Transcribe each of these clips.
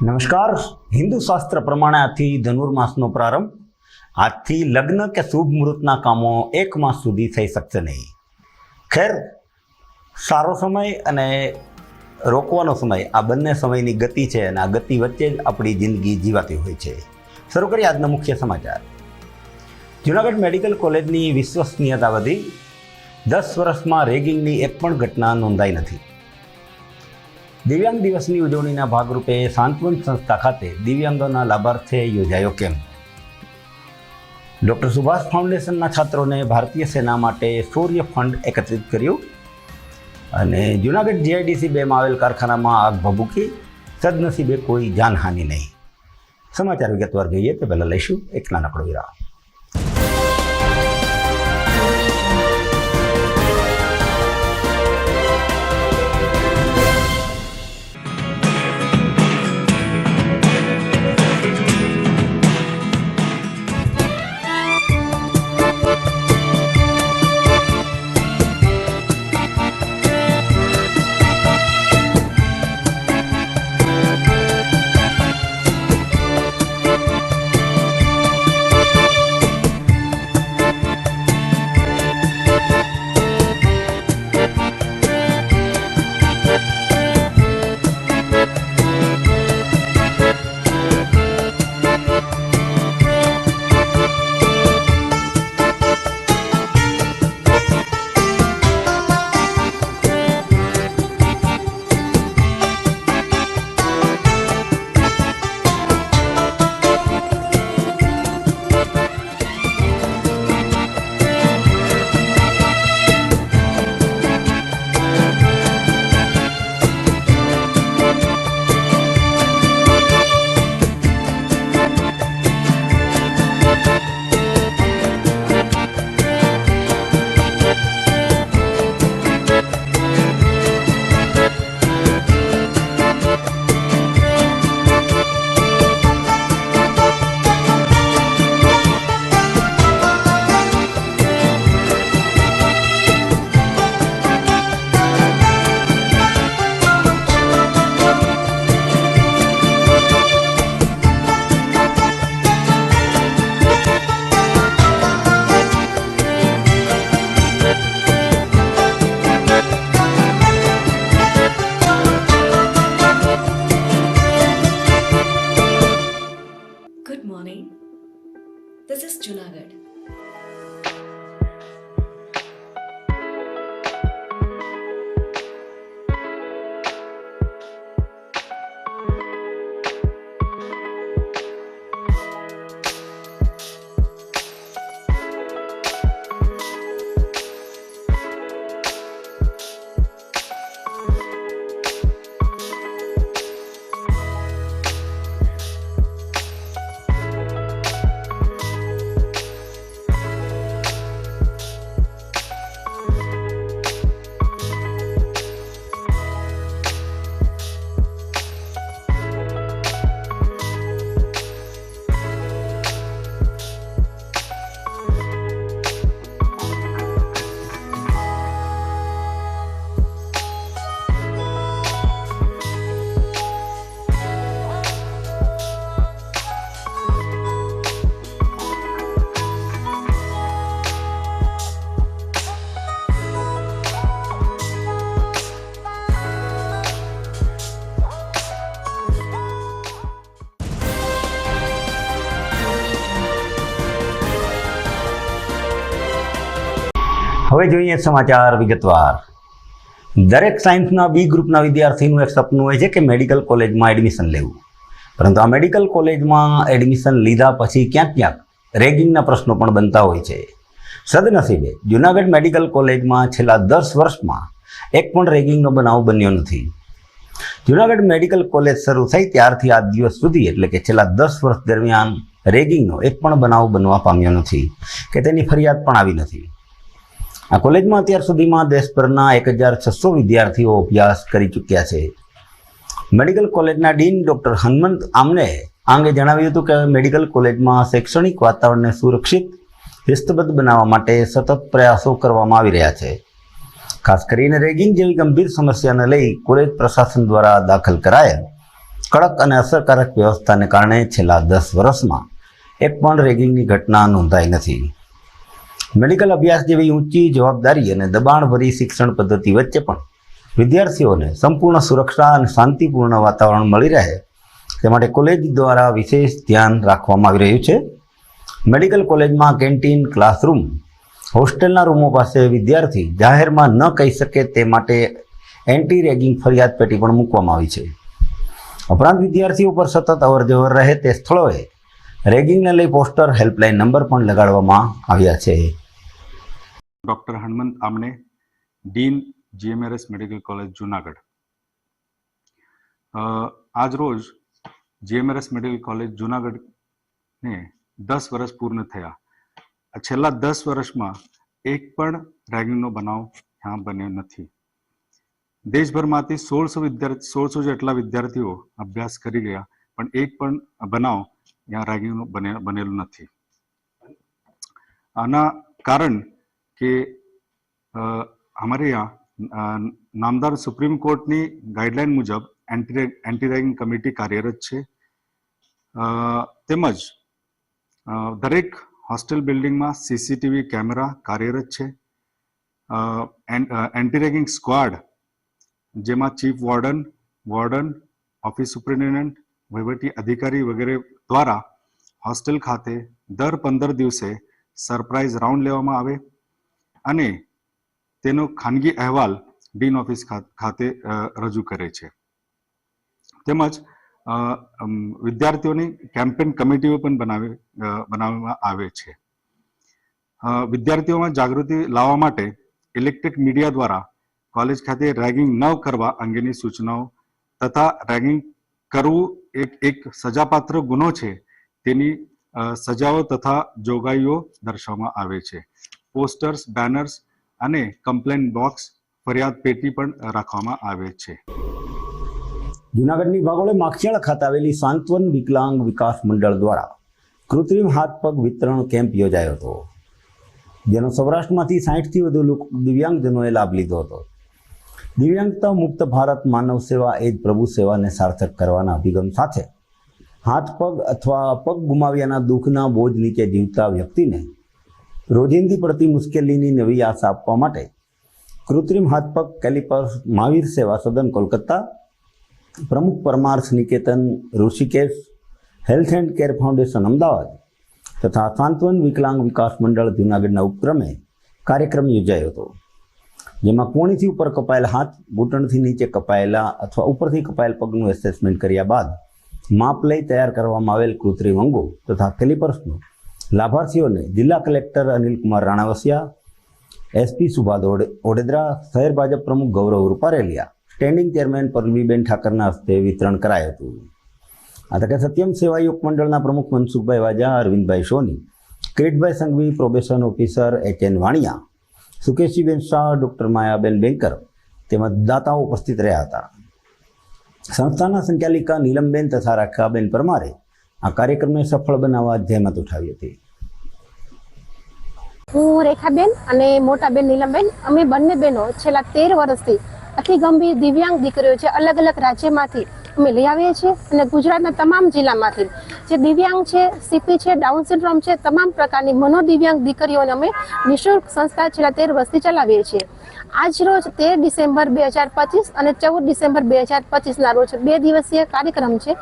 નમસ્કાર. હિન્દુ શાસ્ત્ર પ્રમાણે આજથી ધનુર્માસનો પ્રારંભ. આજથી લગ્ન કે શુભ મુહૂર્તના કામો એક માસ સુધી થઈ શકશે નહીં. ખેર, સારો સમય અને રોકવાનો સમય, આ બંને સમયની ગતિ છે અને આ ગતિ વચ્ચે જ આપણી જિંદગી જીવાતી હોય છે. શરૂ કરીએ આજના મુખ્ય સમાચાર. જૂનાગઢ મેડિકલ કોલેજની વિશ્વસનીયતા વધી. 10 વર્ષમાં રેગિંગની એક પણ ઘટના નોંધાઈ નથી. દિવ્યાંગ દિવસની ઉજવણીના ભાગરૂપે સાંત્વન સંસ્થા ખાતે દિવ્યાંગોના લાભાર્થે યોજાયો કેમ્પ. ડૉક્ટર સુભાષ ફાઉન્ડેશનના છાત્રોને ભારતીય સેના માટે શૌર્ય ફંડ એકત્રિત કર્યું. અને જૂનાગઢ GIDC 2માં આવેલ કારખાનામાં આગ ભભૂકી. સદનસીબે કોઈ જાનહાનિ નહીં. સમાચાર વિગતવાર જોઈએ તે પહેલાં લઈશું એક નાનકડો વિરામ. Good morning. This is Junagadh. હવે જોઈએ સમાચાર વિગતવાર. દરેક સાયન્સના B ગ્રુપના વિદ્યાર્થીનું એક સપનું હોય છે કે મેડિકલ કોલેજમાં એડમિશન લેવું. પરંતુ આ મેડિકલ કોલેજમાં એડમિશન લીધા પછી ક્યાંક રેગિંગના પ્રશ્નો પણ બનતા હોય છે. સદનસીબે જૂનાગઢ મેડિકલ કોલેજમાં છેલ્લા 10 વર્ષમાં એક પણ રેગિંગનો બનાવ બન્યો નથી. જૂનાગઢ મેડિકલ કોલેજ શરૂ થઈ ત્યારથી આજ દિવસ સુધી એટલે કે છેલ્લા 10 વર્ષ દરમિયાન રેગિંગનો એક પણ બનાવ બનવા પામ્યો નથી કે તેની ફરિયાદ પણ આવી નથી. આ કોલેજમાં અત્યાર સુધીમાં દેશભરના 1600 વિદ્યાર્થીઓ અભ્યાસ કરી ચૂક્યા છે. મેડિકલ કોલેજના ડીન ડૉક્ટર હનુમંત આમને આ અંગે જણાવ્યું હતું કે મેડિકલ કોલેજમાં શૈક્ષણિક વાતાવરણને સુરક્ષિત શિસ્તબદ્ધ બનાવવા માટે સતત પ્રયાસો કરવામાં આવી રહ્યા છે. ખાસ કરીને રેગિંગ જેવી ગંભીર સમસ્યાને લઈ કોલેજ પ્રશાસન દ્વારા દાખલ કરાયેલ કડક અને અસરકારક વ્યવસ્થાને કારણે છેલ્લા 10 વર્ષમાં એક પણ રેગિંગની ઘટના નોંધાઈ નથી. મેડિકલ અભ્યાસ જેવી ઊંચી જવાબદારી અને દબાણભરી શિક્ષણ પદ્ધતિ વચ્ચે પણ વિદ્યાર્થીઓને સંપૂર્ણ સુરક્ષા અને શાંતિપૂર્ણ વાતાવરણ મળી રહે તે માટે કોલેજ દ્વારા વિશેષ ધ્યાન રાખવામાં આવી રહ્યું છે. મેડિકલ કોલેજમાં કેન્ટીન, ક્લાસરૂમ, હોસ્ટેલના રૂમો પાસે વિદ્યાર્થી જાહેરમાં ન કહી શકે તે માટે એન્ટી રેગિંગ ફરિયાદ પેટી પણ મૂકવામાં આવી છે. ઉપરાંત વિદ્યાર્થીઓ પર સતત અવરજવર રહે તે સ્થળોએ રેગિંગને લઈ પોસ્ટર, હેલ્પલાઇન નંબર પણ લગાડવામાં આવ્યા છે. ડૉક્ટર હનુમંત આમણે, dean, GMRS medical college Junagadh. આજ રોજ GMRS મેડિકલ કોલેજ જુનાગઢને 10 વર્ષ પૂર્ણ થયા. છેલ્લા 10 વર્ષમાં એક પણ રેગિંગનો બનાવ ત્યાં બન્યો નથી. દેશભરમાંથી 1600 જેટલા વિદ્યાર્થીઓ અભ્યાસ કરી ગયા, પણ એક પણ બનાવ यहाँ रैगिंग बनेलू नहीं. आना कारण के हमारे यहाँ नामदार सुप्रीम कोर्ट ની ગાઈડલાઈન મુજબ એન્ટી રેગિંગ કમિટી કાર્યરત છે. તેમજ દરેક હોસ્ટેલ બિલ્ડિંગમાં સીસીટીવી કેમેરા કાર્યરત છે. એન્ટી રેગિંગ સ્ક્વોડ જેમાં ચીફ વોર્ડન, ઓફિસ સુપ્રિન્ટેન્ડન્ટ, વહીવટી અધિકારી વગેરે દ્વારા હોસ્ટેલ ખાતે દર 15 દિવસે સરપ્રાઇઝ રાઉન્ડ લેવામાં આવે અને તેનો ખાનગી અહેવાલ ડીન ઓફિસ ખાતે રજૂ કરે છે. તેમજ વિદ્યાર્થીઓની કેમ્પેન કમિટીઓ પણ બનાવવામાં આવે છે. વિદ્યાર્થીઓમાં જાગૃતિ લાવવા માટે ઇલેક્ટ્રિક મીડિયા દ્વારા કોલેજ ખાતે રેગિંગ ન કરવા અંગેની સૂચનાઓ તથા રેગિંગ કરવું એક સજાપાત્ર ગુનો છે તેની સજાઓ તથા જોગવાઈઓ દર્શાવવામાં આવે છે. પોસ્ટર્સ, બેનર્સ અને કમ્પ્લેન બોક્સ, ફરિયાદ પેટી પણ રાખવામાં આવે છે. જૂનાગઢની વાગોળે માખીયાળા ખાતે આવેલી સાંત્વન વિકલાંગ વિકાસ મંડળ દ્વારા કૃત્રિમ હાથ પગ વિતરણ કેમ્પ યોજાયો હતો, જેનો સૌરાષ્ટ્રમાંથી 60થી વધુ દિવ્યાંગજનોએ લાભ લીધો હતો. દિવ્યાંગતા મુક્ત ભારત, માનવ સેવા એ જ પ્રભુ સેવાને સાર્થક કરવાના અભિગમ સાથે હાથ પગ અથવા પગ ગુમાવ્યાના દુઃખના બોજ નીચે જીવતા વ્યક્તિને રોજિંદી પડતી મુશ્કેલીની નવી આશા આપવા માટે કૃત્રિમ હાથ પગ કેલિપર્સ મહાવીર સેવા સદન કોલકાતા, પ્રમુખ Parmarth Niketan Rishikesh, health and care foundation Ahmedabad તથા સાંત્વન વિકલાંગ વિકાસ મંડળ જૂનાગઢના ઉપક્રમે કાર્યક્રમ યોજાયો હતો, જેમાં કોણીથી ઉપર કપાયેલા હાથ, ઘૂંટણથી નીચે કપાયેલા અથવા ઉપરથી કપાયેલ પગનું એસેસમેન્ટ કર્યા બાદ માપ લઈ તૈયાર કરવામાં આવેલ કૃત્રિમ અંગો તથા કેલિપર્સનું લાભાર્થીઓને જિલ્લા કલેક્ટર અનિલકુમાર રાણાવસિયા, એસપી સુભા ઓડેદરા, શહેર ભાજપ પ્રમુખ ગૌરવ રૂપારેલિયા, સ્ટેન્ડિંગ ચેરમેન પલ્લવીબેન ઠાકરના હસ્તે વિતરણ કરાયું હતું. આ તકે સત્યમ સેવા યુવક મંડળના પ્રમુખ Mansukhbhai Vaja, Arvindbhai Soni, Kiritbhai Sanghvi, probation officer HN Vaniya, Sukeshiben Shah, doctor Mayaben Banker તેમજ દાતાઓ ઉપસ્થિત રહ્યા હતા. સંસ્થાના સંચાલિકા નીલમબેન તથા રાખાબેન પરમારે આ કાર્યક્રમને સફળ બનાવવા જહેમત ઉઠાવી હતી. હું રેખાબેન અને મોટાબેન નીલમબેન, અમે બંને બહેનો છેલ્લા 13 વર્ષથી અતિ ગંભીર દિવ્યાંગ દીકરીઓ છે અલગ અલગ રાજ્યમાંથી અમે લઈ આવીએ છીએ અને ગુજરાતના તમામ જિલ્લામાંથી જે દિવ્યાંગ છે, CP છે, ડાઉન સિન્ડ્રોમ છે, તમામ પ્રકારની મનોદિવ્યાંગ દીકરીઓને અમે નિઃશુલ્ક સંસ્થા છેલ્લા 13 વર્ષથી ચલાવીએ છીએ. આજ રોજ 13 ડિસેમ્બર 2025 અને 14 ડિસેમ્બર 2025ના રોજ 2 દિવસીય કાર્યક્રમ છે.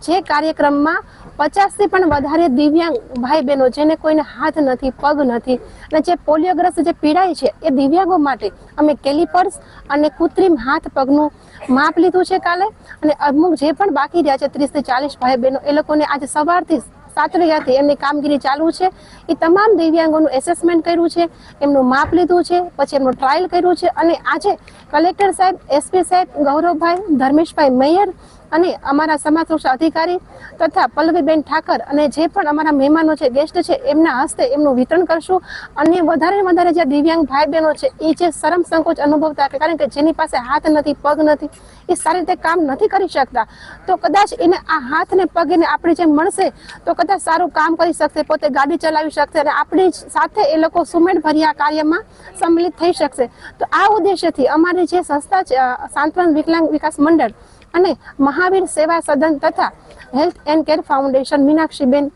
જે કાર્યક્રમમાં 50થી પણ વધારે દિવ્યાંગ ભાઈ બહેનો જેને કોઈને હાથ નથી, પગ નથી અને જે પોલિયોગ્રસ્ત જે પીડાય છે એ દિવ્યાંગો માટે અમે કેલિપર્સ અને કૃત્રિમ હાથ પગનું માપ લીધું છે કાલે. અને અમુક જે પણ બાકી રહ્યા છે 30 થી 40 ભાઈ બહેનો, એ લોકોને આજે સવારથી 7 વાગ્યાથી એમની કામગીરી ચાલુ છે. એ તમામ દિવ્યાંગોનું એસેસમેન્ટ કર્યું છે, એમનું માપ લીધું છે, પછી એમનું ટ્રાયલ કર્યું છે અને આજે કલેક્ટર સાહેબ, SP સાહેબ, ગૌરવભાઈ, ધર્મેશભાઈ મેયર અને અમારા સમાજ સુરક્ષા અધિકારી તથા પલ્લવીબેન ઠાકર અને જે પણ અમારા મહેમાનો છે, ગેસ્ટ છે, એમના હસ્તે એમનું વિતરણ કરશું. અને વધારે જે દિવ્યાંગ ભાઈ બહેનો છે એ જે શરમ સંકોચ અનુભવતા, કારણ કે જેની પાસે હાથ નથી, પગ નથી, એ સારી રીતે કામ નથી કરી શકતા, તો કદાચ એને આ હાથ ને પગ એને આપણી જેમ મળશે તો કદાચ સારું કામ કરી શકશે, પોતે ગાડી ચલાવી શકશે અને આપણી સાથે એ લોકો સુમેળભર્યા કાર્યમાં સંમિલિત થઈ શકશે. તો આ ઉદ્દેશ્યથી અમારી જે સંસ્થા છે સાંત્વન વિકલાંગ વિકાસ મંડળ અને મહાવીર સેવા સદન તથા health and care foundation Meenakshiben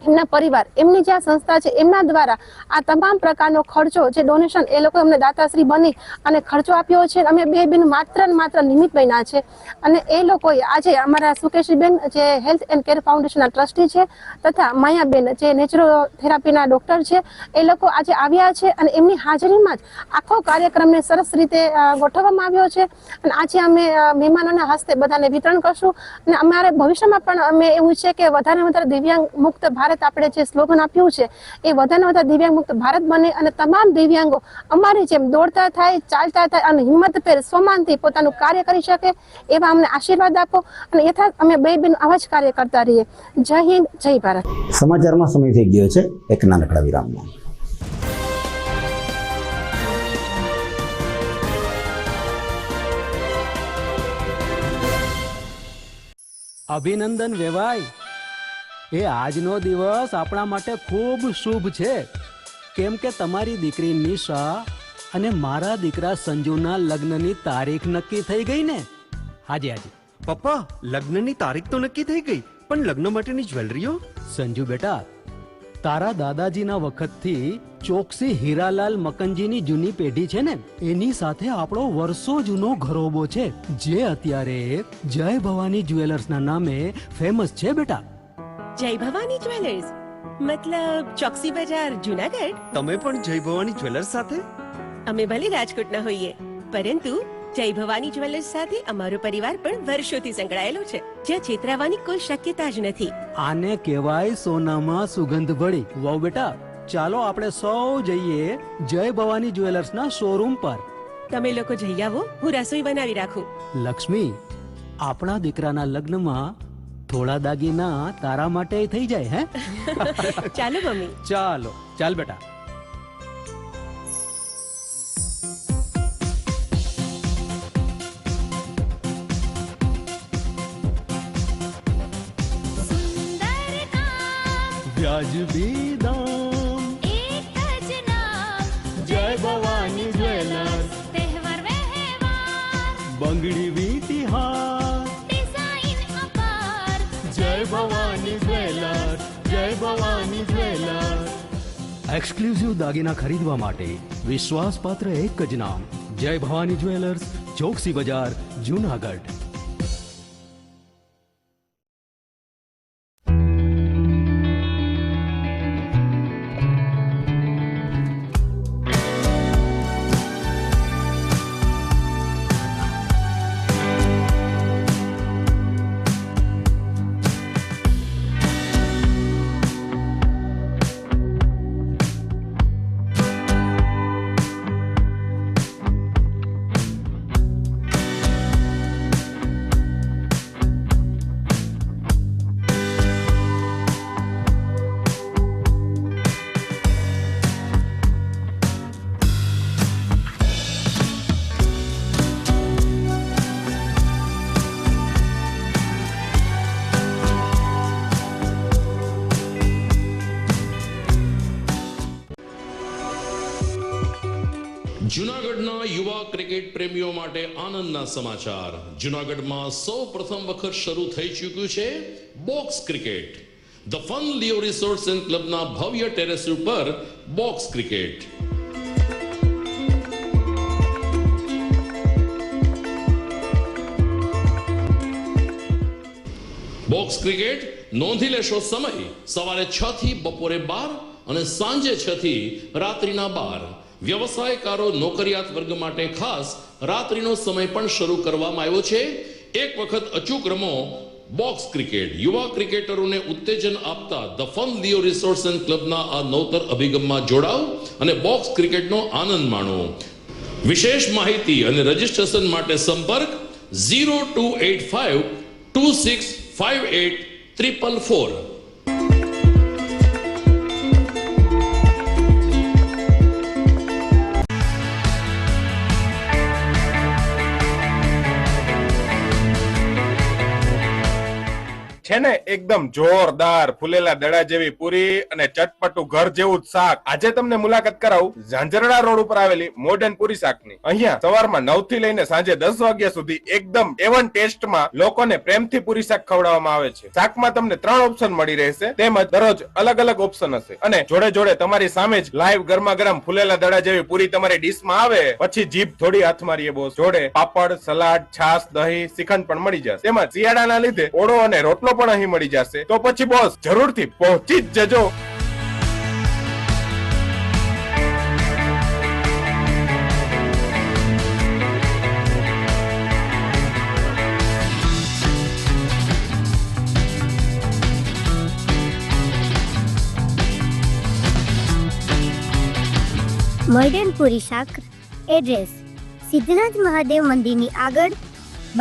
એમના પરિવાર એમની જે આ સંસ્થા છે એમના દ્વારા આ તમામ પ્રકારનો ખર્ચો જે ડોનેશન એ લોકો અમને દાતાશ્રી બની અને ખર્ચો આપ્યો છે. અમે બે બેન માત્ર ને માત્ર નિમિત્ત બન્યા છે અને એ લોકોએ આજે અમારા સુકેશીબેન જે હેલ્થ એન્ડ કેર ફાઉન્ડેશનના ટ્રસ્ટી છે તથા માયાબેન જે નેચરોથેરાપીના ડોક્ટર છે એ લોકો આજે આવ્યા છે અને એમની હાજરીમાં જ આખો કાર્યક્રમને સરસ રીતે ગોઠવવામાં આવ્યો છે અને આજે અમે મહેમાનોના હસ્તે બધાને વિતરણ કરશું અને અમારે ભવિષ્યમાં પણ અમે એવું છે કે વધારે વધારે દિવ્યાંગ મુક્ત ભારત આપણે જે સ્લોગન આપ્યું છે એ વધારે વધારે દિવ્યાંગ મુક્ત ભારત બને અને તમામ દિવ્યાંગો અમારી જેમ દોડતા થાય, ચાલતા થાય અને હિંમતભેર સ્વમાનથી પોતાનું કાર્ય કરી શકે એવા અમને આશીર્વાદ આપો અને યથાર્થ અમે બે બેન આવા જ કાર્ય કરતા રહીએ. જય હિન્દ, જય ભારત. સમાચારમાં સમય થઈ ગયો છે એક નાનકડા વિરામનો. અભિનંદન વેવાય. એ આજનો દિવસ આપણા માટે ખૂબ શુભ છે કેમ કે તમારી દીકરી નિશા અને મારા દીકરા સંજુના લગ્નની તારીખ નક્કી થઈ ગઈ ને. હાજી હાજી પપ્પા, લગ્નની તારીખ તો નક્કી થઈ ગઈ, પણ લગ્ન માટેની જ્વેલરીઓ? સંજુ બેટા, તારા દાદાજીના વખતથી ચોકસી હીરાલાલ મકનજીની જૂની પેઢી છે ને એની સાથે આપણો વર્ષો જૂનો ઘરોબો છે જે અત્યારે જય ભવાની જ્વેલર્સના નામે ફેમસ છે બેટા. જય ભવાની જ્વેલર્સ મતલબ ચોકસી બજાર જુનાગઢ? તમે પણ જય ભવાની જ્વેલર્સ સાથે? અમે ભલે રાજકોટના હોઈએ પરંતુ જય ભવાની જ્વેલર્સ સાથે અમારો પરિવાર પણ વર્ષોથી સંકળાયેલો છે, જ્યાં છેતરાવાની કોઈ શક્યતા જ નથી. આને કહેવાય સોનામાં સુગંધ ભળી. વાવ બેટા, ચાલો આપણે સૌ જઈએ જય ભવાની જ્વેલર્સના શોરૂમ પર. તમે લોકો જઈ આવો, હું રસોઈ બનાવી રાખું. લક્ષ્મી, આપણા દીકરાના લગ્નમાં થોડા દાગીના તારા માટે થઈ જાય. હે ચાલો મમ્મી. ચાલો ચાલ બેટા. વ્યાજબી દામ, એક જ નામ, જય ભવાની જ્વેલર્સ. તહેવાર વ્યવહાર, બંગડી વીટી હાર, ડિઝાઇન અપાર, જય ભવાની જ્વેલર્સ, જય ભવાની જ્વેલર્સ. એક્સક્લુઝિવ દાગીના ખરીદવા માટે વિશ્વાસપાત્ર એક જ નામ, જય ભવાની જ્વેલર્સ, ચોકસી બજાર, જુનાગઢ. જૂનાગઢના યુવા ક્રિકેટ પ્રેમીઓ માટે આનંદના સમાચાર. જૂનાગઢમાં સૌ પ્રથમ વખત શરૂ થઈ ચૂક્યું છે box cricket. The fun Leo resorts and ક્લબના ભવ્ય ટેરેસ ઉપર બોક્સ ક્રિકેટ. બોક્સ ક્રિકેટ નોંધી લેશો સમય સવારે 6 થી બપોરે 12 અને સાંજે 6 થી રાત્રિના 12. વ્યવસાયકારો નોકરિયાત વર્ગ માટે ખાસ રાત્રિનો સમય પણ શરૂ કરવામાં આવ્યો છે. એક વખત અચૂક રમો બોક્સ ક્રિકેટ. યુવા ક્રિકેટરોને ઉત્તેજન આપતા the fun Leo resorts and ક્લબના આ નવતર અભિગમમાં જોડાઓ અને બોક્સ ક્રિકેટનો આનંદ માણો. વિશેષ માહિતી અને રજીસ્ટ્રેશન માટે સંપર્ક 0285 2658 444. છે ને એકદમ જોરદાર ફૂલેલા દડા જેવી પૂરી અને ચટપટું ઘર જેવું જ શાક. આજે તમને મુલાકાત કરાવું ઝાંઝરડા રોડ ઉપર આવેલી મોડર્ન પૂરી શાકની. અહીંયા સવારમાં 9 થી લઈને સાંજે 10 વાગ્યા સુધી એકદમ એવન ટેસ્ટમાં લોકોને પ્રેમથી પૂરી શાક ખવડાવવામાં આવે છે. શાકમાં તમને 3 ઓપ્શન મળી રહેશે, તેમજ દરરોજ અલગ અલગ ઓપ્શન હશે અને જોડે જોડે તમારી સામે જ લાઈવ ગરમા ગરમ ફૂલેલા દડા જેવી પૂરી તમારી ડીશમાં આવે પછી જીભ થોડી હાથ મારીએ બોસ. જોડે પાપડ, સલાડ, છાશ, દહીં, શ્રીખંડ પણ મળી જશે. તેમજ શિયાળાના લીધે ઓળો અને રોટલો પણ અહીં મળી જશે. તો પછી બોસ જરૂરથી પહોંચી જ જજો. મોડર્ન પૂરી શાક. એડ્રેસ સિદ્ધનાથ મહાદેવ મંદિરની આગળ,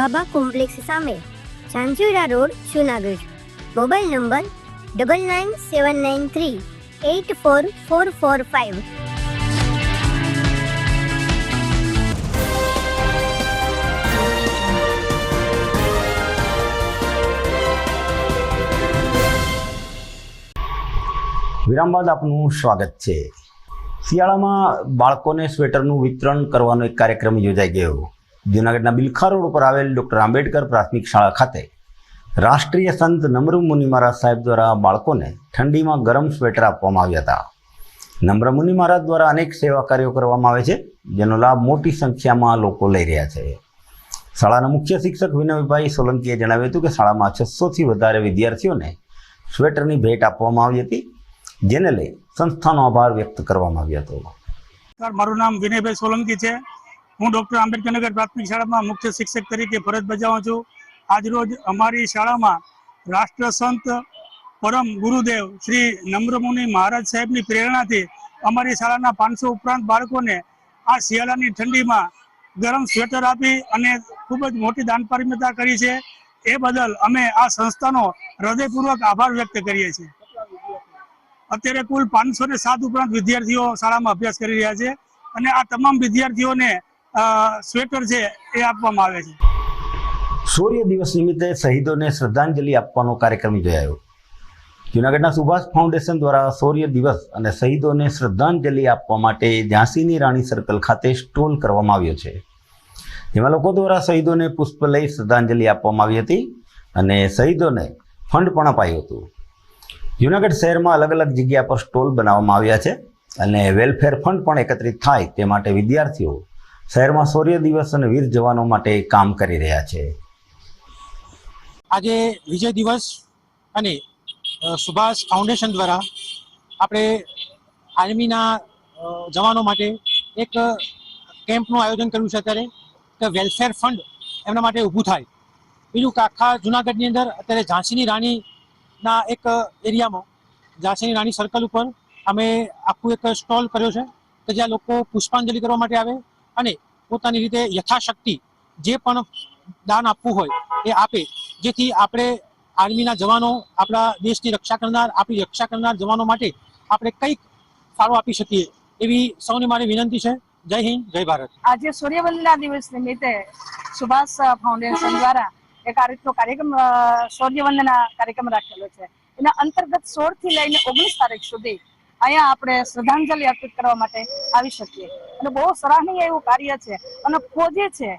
બાબા કોમ્પ્લેક્સ સામે, Zanzarda road, Junagadh. Mobile number 9979384445. વિરામ બાદ આપનું સ્વાગત છે. શિયાળામાં બાળકોને સ્વેટરનું વિતરણ કરવાનો એક કાર્યક્રમ યોજાઈ ગયો. જૂનાગઢના બિલખા રોડ ઉપર આવેલ ડૉક્ટર આંબેડકર પ્રાથમિક શાળા ખાતે રાષ્ટ્રીય સંત નમ્ર મુનિ મહારાજ સાહેબ દ્વારા બાળકોને ઠંડીમાં ગરમ સ્વેટર આપવામાં આવ્યા હતા. નમ્ર મુનિ મહારાજ દ્વારા અનેક સેવા કાર્યો કરવામાં આવે છે, જેનો લાભ મોટી સંખ્યામાં લોકો લઈ રહ્યા છે. શાળાના મુખ્ય શિક્ષક વિનયભાઈ સોલંકીએ જણાવ્યું હતું કે શાળામાં 600થી વધારે વિદ્યાર્થીઓને સ્વેટરની ભેટ આપવામાં આવી હતી, જેને લઈ સંસ્થાનો આભાર વ્યક્ત કરવામાં આવ્યો હતો. મારું નામ વિનયભાઈ સોલંકી છે. હું ડૉક્ટર આંબેડકર નગર પ્રાથમિક શાળામાં મુખ્ય શિક્ષક તરીકે ફરજ બજાવું છું. આજરોજ અમારી શાળામાં રાષ્ટ્રસંત પરમ ગુરુદેવ શ્રી નમ્રમુનિ મહારાજ સાહેબની પ્રેરણાથી અમારી શાળાના 500 ઉપરાંત બાળકોને આ શિયાળાની ઠંડીમાં ગરમ સ્વેટર આપી અને ખૂબ જ મોટી દાનપારમિતા કરી છે. એ બદલ અમે આ સંસ્થાનો હૃદયપૂર્વક આભાર વ્યક્ત કરીએ છીએ. અત્યારે કુલ 507 ઉપરાંત વિદ્યાર્થીઓ શાળામાં અભ્યાસ કરી રહ્યા છે અને આ તમામ વિદ્યાર્થીઓને સ્વેટર છે એ આપવામાં આવે છે. શૌર્ય દિવસ નિમિત્તે શહીદોને શ્રદ્ધાંજલિ આપવાનો કાર્યક્રમ યોજાયો. જૂનાગઢના સુભાષ ફાઉન્ડેશન દ્વારા શૌર્ય દિવસ અને શહીદોને શ્રદ્ધાંજલિ આપવા માટે ઝાંસીની રાણી સર્કલ ખાતે સ્ટોલ કરવામાં આવ્યો છે, જેમાં લોકો દ્વારા શહીદોને પુષ્પ લઈ શ્રદ્ધાંજલિ આપવામાં આવી હતી અને શહીદોને ફંડ પણ અપાયું હતું. જૂનાગઢ શહેરમાં અલગ અલગ જગ્યા પર સ્ટોલ બનાવવામાં આવ્યા છે અને વેલફેર ફંડ પણ એકત્રિત થાય તે માટે વિદ્યાર્થીઓ શહેરમાં શૌર્ય દિવસ અને વીર જવાનો માટે કામ કરી રહ્યા છે. આજે વિજય દિવસ અને સુભાષ ફાઉન્ડેશન દ્વારા આપણે આર્મીના જવાનો માટે એક કેમ્પનું આયોજન કર્યું છે. અત્યારે કે વેલફેર ફંડ એમના માટે ઊભું થાય. બીજું કે આખા જૂનાગઢની અંદર અત્યારે ઝાંસીની રાણીના એક એરિયામાં ઝાંસીની રાણી સર્કલ ઉપર અમે આખું એક સ્ટોલ કર્યો છે કે જ્યાં લોકો પુષ્પાંજલિ કરવા માટે આવે અને પોતાની રીતે યથાશક્તિ જે પણ દાન આપવું હોય એ આપે, જેથી આપણે આર્મીના જવાનો, આપણા દેશની રક્ષા કરનાર, આપણી રક્ષા કરનાર જવાનો માટે આપણે કંઈક ફાળો આપી શકીએ એવી સૌની મારી વિનંતી છે. જય હિન્દ, જય ભારત. આજે સૂર્યવંદના દિવસ નિમિત્તે સુભાષ ફાઉન્ડેશન દ્વારા એક આ રીતનો કાર્યક્રમ સૂર્યવંદના કાર્યક્રમ રાખેલો છે. એના અંતર્ગત 16 થી લઈને 19 તારીખ સુધી અહીંયા આપણે શ્રદ્ધાંજલિ અર્પિત કરવા માટે આવી શકીએ અને બહુ સરાહનીય એવું કાર્ય છે. અને ફોજી છે,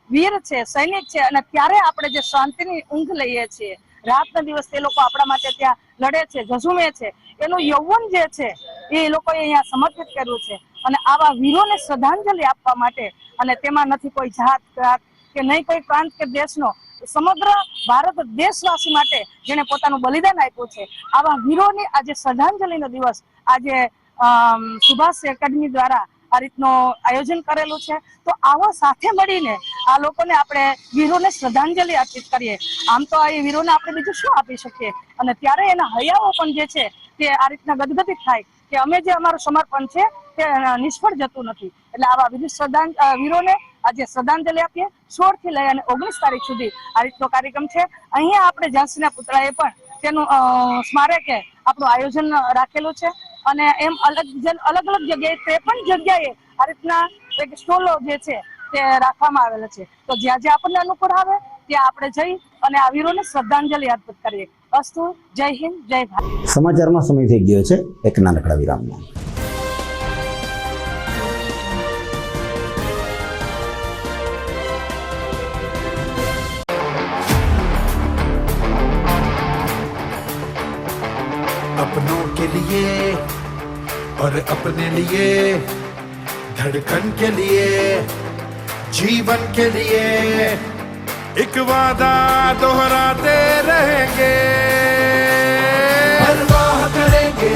વીર છે, સૈનિક છે અને ત્યારે આપણે જે શાંતિની ઊંઘ લઈએ છીએ, રાતના દિવસ તે લોકો આપણા માટે ત્યાં લડે છે, ઝઝુમે છે, એનું યૌવન જે છે એ લોકોએ અહીંયા સમર્પિત કર્યું છે. અને આવા વીરોને શ્રદ્ધાંજલિ આપવા માટે, અને તેમાં નથી કોઈ જાત કે નહીં કોઈ પ્રાંત કે દેશનો, સમગ્ર ભારત દેશવાસી માટે જેને પોતાનું બલિદાન આપ્યું છે, આવા વીરોની આજે શ્રદ્ધાંજલિનો દિવસ આજે સુભાષ એકેડમી દ્વારા આ રીતનું આયોજન કરેલું છે. તો આવો સાથે મળીને આ લોકોને આપણે વીરોને શ્રદ્ધાંજલિ અર્પિત કરીએ. આમ તો આ વીરોને આપણે બીજું શું આપી શકીએ, અને ત્યારે એના હૈયાઓ પણ જે છે તે આ રીતના ગદગદિત થાય કે અમે જે અમારું સમર્પણ છે તે નિષ્ફળ જતું નથી. એટલે આવા વીરોને આજે શ્રદ્ધાંજલિ આપીએ. 16 થી લઈ અને 19 તારીખ સુધી આ રીતનો કાર્યક્રમ છે. અહીંયા આપણે ઝાંસીના પુતળાએ પણ તેનું સ્મારકે આપણું આયોજન રાખેલું છે અને એમ અલગ અલગ જગ્યાએ 53 જગ્યાએ આ રીતના એક સ્ટોલો જે છે તે રાખવામાં આવેલા છે. તો જ્યાં જ્યાં આપણને અનુકૂળ આવે ત્યાં આપણે જઈ અને આ વીરોને શ્રદ્ધાંજલિ અર્પિત કરીએ. અસ્તુ. જય હિન્દ, જય ભારત. સમાચારમાં સમય થઈ ગયો છે એક નાનકડા વિરામનો. अपनों के लिए और अपने लिए, धड़कन के लिए, जीवन के लिए एक वादा दोहराते रहेंगे, परवाह करेंगे,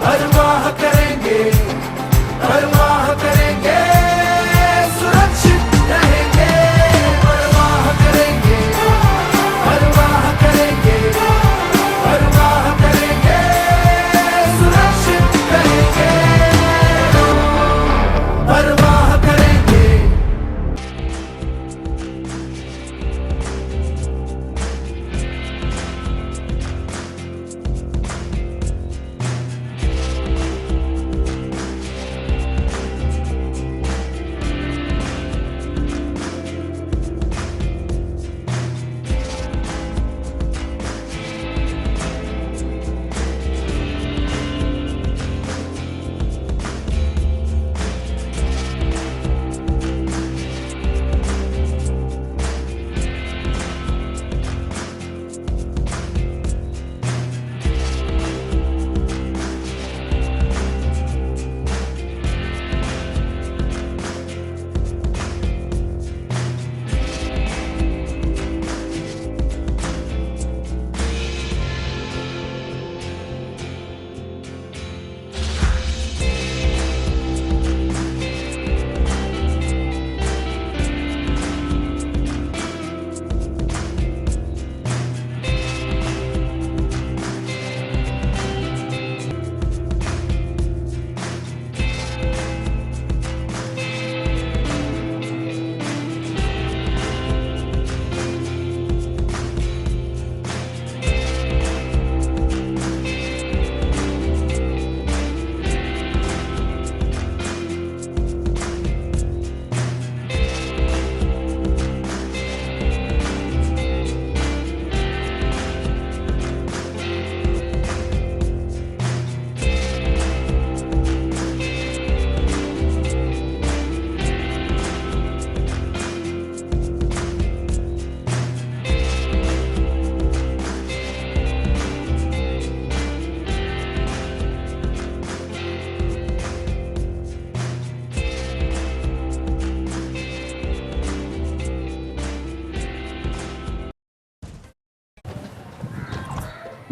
परवाह करेंगे, परवाह करेंगे, सुरक्षित रहेंगे, परवाह करेंगे, परवाह करेंगे, परवाह करेंगे, सुरक्षित रहेंगे, परवाह करेंगे.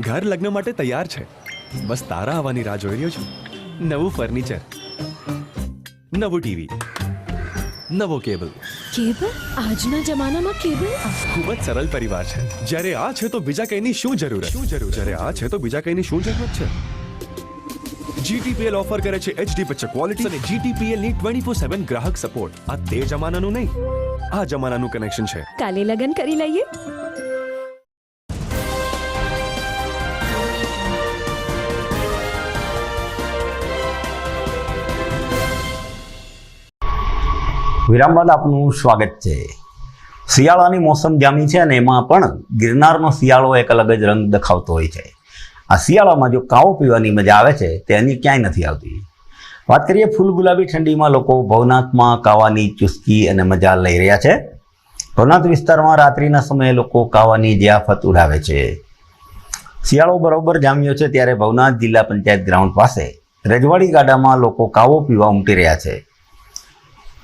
ઘર લગ્ન માટે તૈયાર છે, બસ તારા આવવાની રાહ જોઈ રહ્યો છું. નવું ફર્નિચર, નવું ટીવી, નવો કેબલ. કેબલ? આજના જમાનામાં કેબલ? ખૂબ જ સરળ પરિવાર છે. જ્યારે આ છે તો બીજા કઈની શું જરૂરત? જ્યારે આ છે તો બીજા કઈની શું જરૂરત છે? GTPL ઓફર કરે છે HD પિક્ચર ક્વોલિટી અને GTPL ની 24/7 ગ્રાહક સપોર્ટ. આ તે જમાનાનું નહીં, આ જમાનાનું કનેક્શન છે. કાલે લગન કરી લઈએ. વિરામ બાદ આપનું સ્વાગત છે. શિયાળાની મોસમ જામી છે અને એમાં પણ ગિરનારનો શિયાળો એક અલગ જ રંગ દેખાવતો હોય છે. આ શિયાળામાં જો કાવો પીવાની મજા આવે છે તે અન્ય ક્યાંય નથી આવતી. વાત કરીએ ફૂલ ગુલાબી ઠંડીમાં લોકો ભવનાથમાં કાવાની ચુસ્કી અને મજા લઈ રહ્યા છે. ભવનાથ વિસ્તારમાં રાત્રિના સમયે લોકો કાવાની જિયાફત ઉડાવે છે. શિયાળો બરોબર જામ્યો છે ત્યારે ભવનાથ જિલ્લા પંચાયત ગ્રાઉન્ડ પાસે રજવાડી ગાડામાં લોકો કાવો પીવા ઉમટી રહ્યા છે.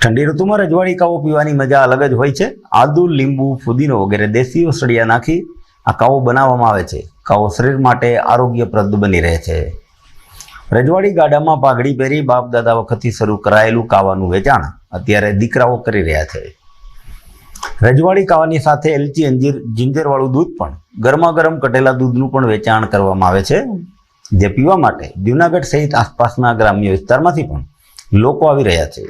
ઠંડી ઋતુમાં રજવાડી કાવો પીવાની મજા અલગ જ હોય છે. આદુ, લીંબુ, ફુદીનો વગેરે દેશી ઓસડિયા નાખી આ કાવો બનાવવામાં આવે છે. કાવો શરીર માટે આરોગ્યપ્રદ બની રહે છે. રજવાડી ગાડામાં પાઘડી પહેરી બાપ દાદા વખતથી શરૂ કરાયેલું કાવાનું વેચાણ અત્યારે દીકરાઓ કરી રહ્યા છે. રજવાડી કાવાની સાથે એલચી, અંજીર, જિંજરવાળું દૂધ પણ ગરમા ગરમ કટેલા દૂધનું પણ વેચાણ કરવામાં આવે છે, જે પીવા માટે જૂનાગઢ સહિત આસપાસના ગ્રામ્ય વિસ્તારમાંથી પણ લોકો આવી રહ્યા છે.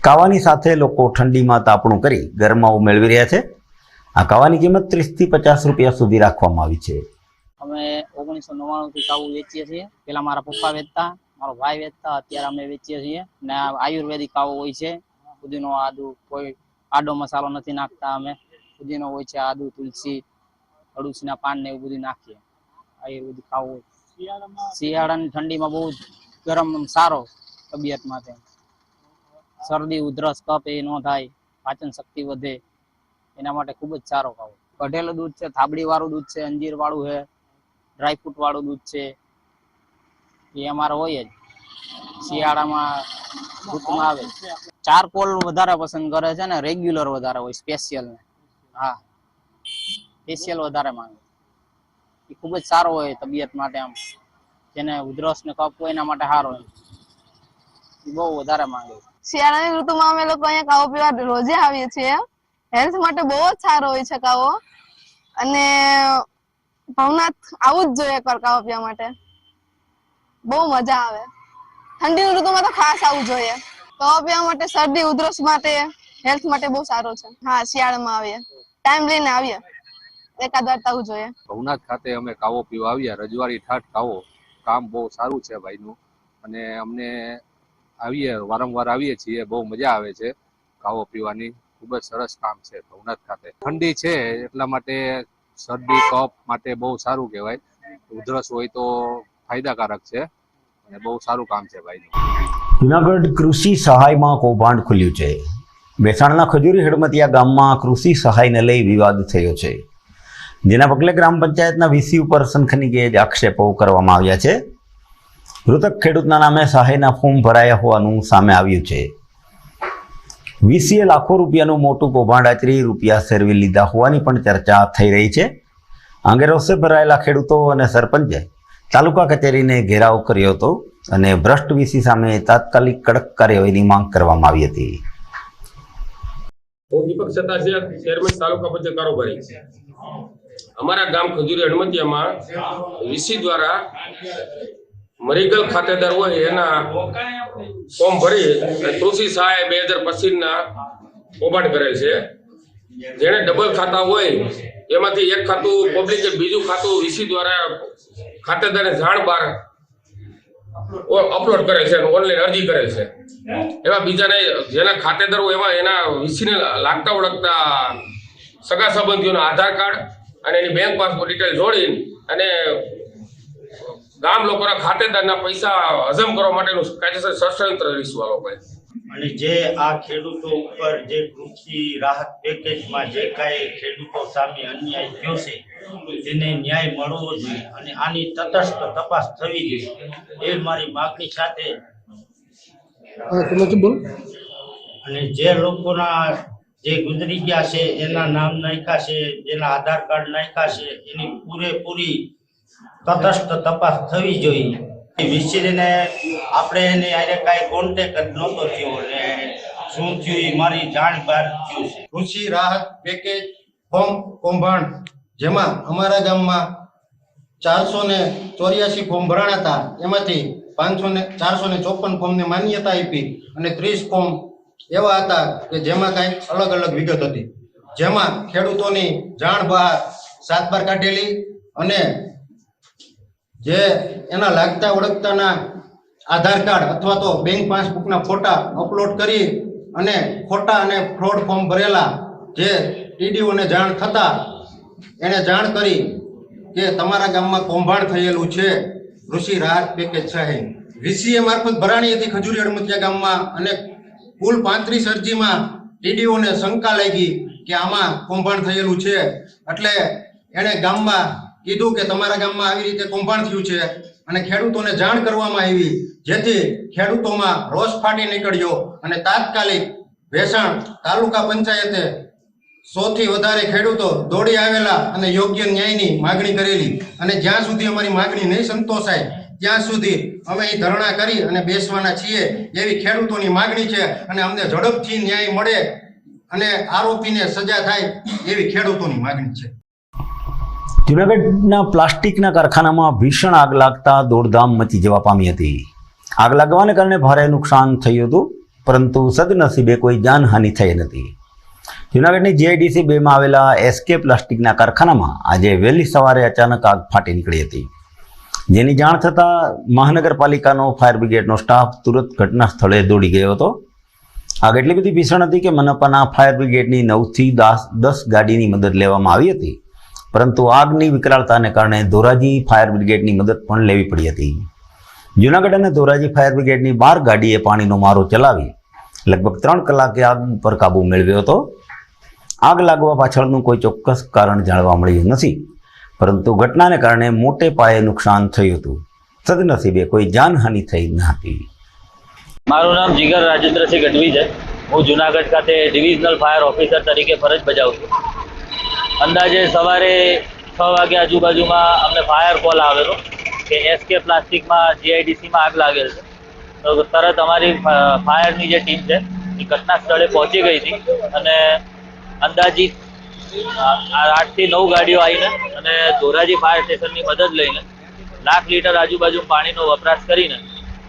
કાવાની સાથે લોકો ઠંડીમાં તાપણું કરી ગરમાવો મેળવી રહ્યા છે. આ કાવાની કિંમત 30 થી 50 રૂપિયા સુધી રાખવામાં આવી છે. અમે 1999 થી કાવું વેચીએ છીએ. પેલા મારા પપ્પા વેચતા, મારો ભાઈ વેચતા, અત્યારે અમે વેચીએ છીએ. ને આયુર્વેદિક કાવો હોય છે. ફુદીનો, આદુ, કોઈ આડો મસાલો નથી નાખતા અમે. ફુદીનો હોય છે, આદુ, તુલસી, અડુસીના પાન ને એવું બધું નાખીએ. આયુર્વેદિક ખાવું શિયાળાની ઠંડીમાં બહુ ગરમ સારો તબિયત માટે. શરદી ઉધરસ કફ એ ન થાય, પાચન શક્તિ વધે, એના માટે ખૂબ જ સારો ખાવો. કઢેલું દૂધ છે, થાબડી વાળું દૂધ છે, અંજીર વાળું છે, ડ્રાયફ્રૂટ વાળું દૂધ છે, એ અમારે હોય જ. શિયાળામાં ઋતુમાં આવે. ચારકોલ વધારે પસંદ કરે છે ને રેગ્યુલર વધારે હોય, સ્પેશિયલ ને. હા, સ્પેશિયલ વધારે માંગે. એ ખૂબ જ સારો હોય તબિયત માટે. આમ જેને ઉધરસ ને કફ હોય એના માટે સારો હોય, એ બહુ વધારે માંગે. શિયાળાની ઋતુમાં અમે લોકો અહીંયા કાવો પીવા રોજે આવીએ છીએ. હેલ્થ માટે બહુ જ સારો હોય છે કાવો, અને ભવનાથ આવું જ જોઈએ કાવો પીવા માટે. બહુ મજા આવે. ઠંડીની ઋતુમાં તો ખાસ આવવું જોઈએ. કાવો પીવા માટે, શરદી ઉધરસ માટે, હેલ્થ માટે બહુ સારો છે. હા, શિયાળામાં આવીએ, ટાઈમ લઈને આવીએ, એકાદ વાર આવવું જોઈએ. ભવનાથ ખાતે અમે કાવો પીવા આવ્યા. રજવાડી ઠાઠ કાવો, કામ બહુ સારું છે ભાઈનું, અને અમને આવીએ, વારંવાર આવીએ છીએ. બહુ મજા આવે છે કાવો પીવાની. ખૂબ જ સરસ કામ છે ભવનાથ ખાતે. ઠંડી છે એટલા માટે શરદી કફ માટે બહુ સારું કહેવાય. ઉધરસ હોય તો ફાયદાકારક છે, અને બહુ સારું કામ છે ભાઈનું. જુનાગઢ કૃષિ સહાયમાં કૌભાંડ ખુલ્યું છે. ભેસાણના ખજૂરી હડમતિયા ગામમાં કૃષિ સહાયને લઈ વિવાદ થયો છે, જેના પગલે ગ્રામ પંચાયતના વીસી ઉપર સનસનીખેજ આક્ષેપો કરવામાં આવ્યા છે. મૃતક ખેડૂતના નામે સહાયના ફોર્મ ભરાયા હોવાનું સામે આવ્યું છે. વીસીએ લાખો રૂપિયાનું મોટું કૌભાંડ આચરી રૂપિયા સેરવી લીધા હોવાની પણ ચર્ચા થઈ રહી છે. અંગે રોષે ભરાયેલા ખેડૂતો અને સરપંચે તાલુકા કચેરીને ઘેરાવ કર્યો હતો અને ભ્રષ્ટ વીસી સામે તાત્કાલિક કડક કાર્યવાહીની માંગ કરવામાં આવી હતી. હું દીપક સતાસિયા, ચેરમેન તાલુકા પંચાયત કારોબારી. અમારા ગામ ખજૂરી હડમતિયામાં વીસી દ્વારા મરીગલ ખાતેદાર હોય એના ફોર્મ ભરી કૃષિ સહાય 2025ના કૌભાંડ કરેલ છે. જેને ડબલ ખાતા હોય એમાંથી એક ખાતું પબ્લિક, બીજું ખાતું વીસી દ્વારા ખાતેદારને જાણ બહાર અપલોડ કરે છે, ઓનલાઈન અરજી કરે છે. એવા બીજાને જેના ખાતેદાર હોય એવા એના વીસીને લાગતા ઓળખતા સગા સંબંધીઓના આધાર કાર્ડ અને એની બેંક પાસબુક ડિટેલ જોડીને અને ગામ લોકોના ખાતેદારના પૈસા હજમ કરવા માટેનું કાયદેસર ષડયંત્ર રીસવા લોકોએ. અને જે આ ખેડૂતો ઉપર જે કૃષિ રાહત પેકેજમાં જે કાંઈ ખેડૂતો સામે અન્યાય થયો છે તેને ન્યાય મળવો જોઈએ, અને આની તટસ્થ તપાસ થવી જોઈએ, એ મારી માગણી સાથે. અને જે લોકોના જે ગુજરી ગયા છે એના નામ નાખ્યા છે, જેના આધાર કાર્ડ નાખ્યા છે, એની પૂરેપૂરી તટસ્થ તપાસ થવી જોઈએ. વીસીને આપણે એને આરે કાંઈ કોન્ટેક્ટ જ નહોતો થયો, ને શું થયું એ મારી જાણ બહાર થયું છે. કૃષિ રાહત પેકેજ ફોર્મ કૌભાંડ, જેમાં અમારા ગામમાં 484 ફોર્મ ભરાણા હતા. એમાંથી 454 ફોર્મને માન્યતા આપી અને 30 ફોર્મ એવા હતા કે જેમાં કાંઈક અલગ અલગ વિગત હતી, જેમાં ખેડૂતોની જાણ બહાર 7 બાર કાઢેલી અને જે એના લાગતા ઓળખતાના આધાર કાર્ડ અથવા તો બેંક પાસબુકના ફોટા અપલોડ કરી અને ખોટા અને ફ્રોડ ફોર્મ ભરેલા, જે ટીડીઓને જાણ થતા એને જાણ કરી કે તમારા ગામમાં કૌભાંડ થયેલું છે કૃષિ રાહત પેકેજ સહાય. વીસીએ મારફત ભરાણી હતી ખજૂરી હડમતિયા ગામમાં, અને કુલ 35 અરજીમાં ટીડીઓને શંકા લાગી કે આમાં કૌભાંડ થયેલું છે. એટલે એણે ગામમાં કીધું કે તમારા ગામમાં આવી રીતે કૌભાંડ થયું છે, અને ખેડૂતોને જાણ કરવામાં આવી, જેથી ખેડૂતોમાં રોષ ફાટી નીકળ્યો અને તાત્કાલિક ભેસાણ તાલુકા પંચાયતે 100 થી વધારે ખેડૂતો દોડી આવેલા અને યોગ્ય ન્યાયની માગણી કરેલી. અને જ્યાં સુધી અમારી માગણી નહીં સંતોષાય ત્યાં સુધી અમે અહીં ધરણા કરી અને બેસવાના છીએ, એવી ખેડૂતોની માગણી છે. અને અમને ઝડપથી ન્યાય મળે અને આરોપીને સજા થાય એવી ખેડૂતોની માગણી છે. જૂનાગઢના પ્લાસ્ટિકના કારખાનામાં ભીષણ આગ લાગતા દોડધામ મચી જવા પામી હતી. આગ લાગવાને કારણે ભારે નુકસાન થયું હતું, પરંતુ સદનસીબે કોઈ જાનહાનિ થઈ નથી. જૂનાગઢની જીઆઈડીસી 2માં આવેલા એસકે પ્લાસ્ટિકના કારખાનામાં આજે વહેલી સવારે અચાનક આગ ફાટી નીકળી હતી, જેની જાણ થતાં મહાનગરપાલિકાનો ફાયર બ્રિગેડનો સ્ટાફ તુરંત ઘટના સ્થળે દોડી ગયો હતો. આગ એટલી બધી ભીષણ હતી કે મનપાના ફાયર બ્રિગેડની 9 થી 10 ગાડીની મદદ લેવામાં આવી હતી, પરંતુ આગની વિકરાળતાને કારણે ધોરાજી ફાયર બ્રિગેડની મદદ પણ લેવી પડી હતી. જૂનાગઢ અને ધોરાજી ફાયર બ્રિગેડની 12 ગાડીએ પાણીનો મારો ચલાવી લગભગ 3 કલાકે આગ પર કાબૂ મેળવ્યો હતો. આગ લાગવા પાછળનું કોઈ ચોક્કસ કારણ જાણવા મળ્યું નથી, પરંતુ ઘટનાને કારણે મોટે પાયે નુકસાન થયું હતું. સદનસીબે કોઈ જાનહાનિ થઈ ન હતી. મારું નામ જીગર રાજેન્દ્રસિંહ ગઢવી છે. હું જુનાગઢ ખાતે ડિવિઝનલ ફાયર ઓફિસર તરીકે ફરજ બજાવું છું. અંદાજે સવારે 6 વાગ્યા આજુબાજુમાં અમને ફાયર કોલ આવેલો કે એસકે પ્લાસ્ટિકમાં જીઆઈડીસીમાં આગ લાગેલ છે. તો તરત અમારી ફાયરની જે ટીમ છે એ ઘટના સ્થળે પહોંચી ગઈ હતી અને અંદાજિત 8 થી 9 ગાડીઓ આવીને અને ધોરાજી ફાયર સ્ટેશનની મદદ લઈને 1 લાખ લીટર આજુબાજુ પાણીનો વપરાશ કરીને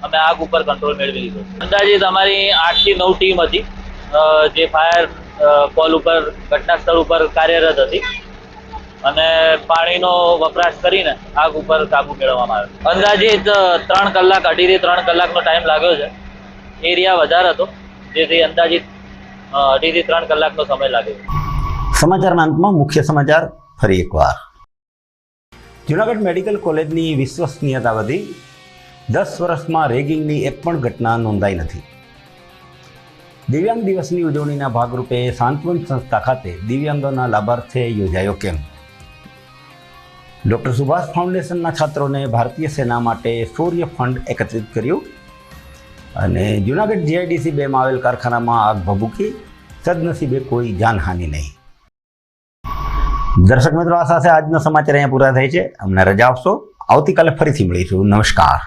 અમે આગ ઉપર કંટ્રોલ મેળવી લીધો. અંદાજિત અમારી 8 થી 9 ટીમ હતી જે ફાયર કોલ ઉપર ઘટના સ્થળ ઉપર કાર્યરત હતી અને પાણીનો વપરાશ કરીને આગ ઉપર કાબુ મેળવવામાં આવ્યો. અંદાજિત 3 કલાક 2.5 થી 3 કલાકનો ટાઈમ લાગ્યો છે. એરિયા વધારે હતો જેથી અંદાજિત 2.5 થી 3 કલાકનો સમય લાગ્યો. સમાચારના અંતમાં મુખ્ય સમાચાર ફરી એકવાર. જૂનાગઢ મેડિકલ કોલેજની વિશ્વસનીયતા વધી. 10 વર્ષમાં રેગિંગની એક પણ ઘટના નોંધાઈ નથી. દિવ્યાંગ દિવસની ઉજવણીના ભાગરૂપે સાંત્વન સંસ્થા ખાતે દિવ્યાંગોના લાભાર્થે યોજાયો કેમ્પ. ડૉક્ટર સુભાષ ફાઉન્ડેશનના છાત્રોને ભારતીય સેના માટે શૌર્ય ફંડ એકત્રિત કર્યું અને જૂનાગઢ જીઆઈડીસી 2 માં આવેલ કારખાનામાં આગ ભભૂકી. સદનસીબે કોઈ જાનહાનિ નહીં. દર્શક મિત્રો, આ સાથે આજનો સમાચાર અહીંયા પૂરા થાય છે. અમને રજા આપશો. આવતીકાલે ફરીથી મળીશું. નમસ્કાર.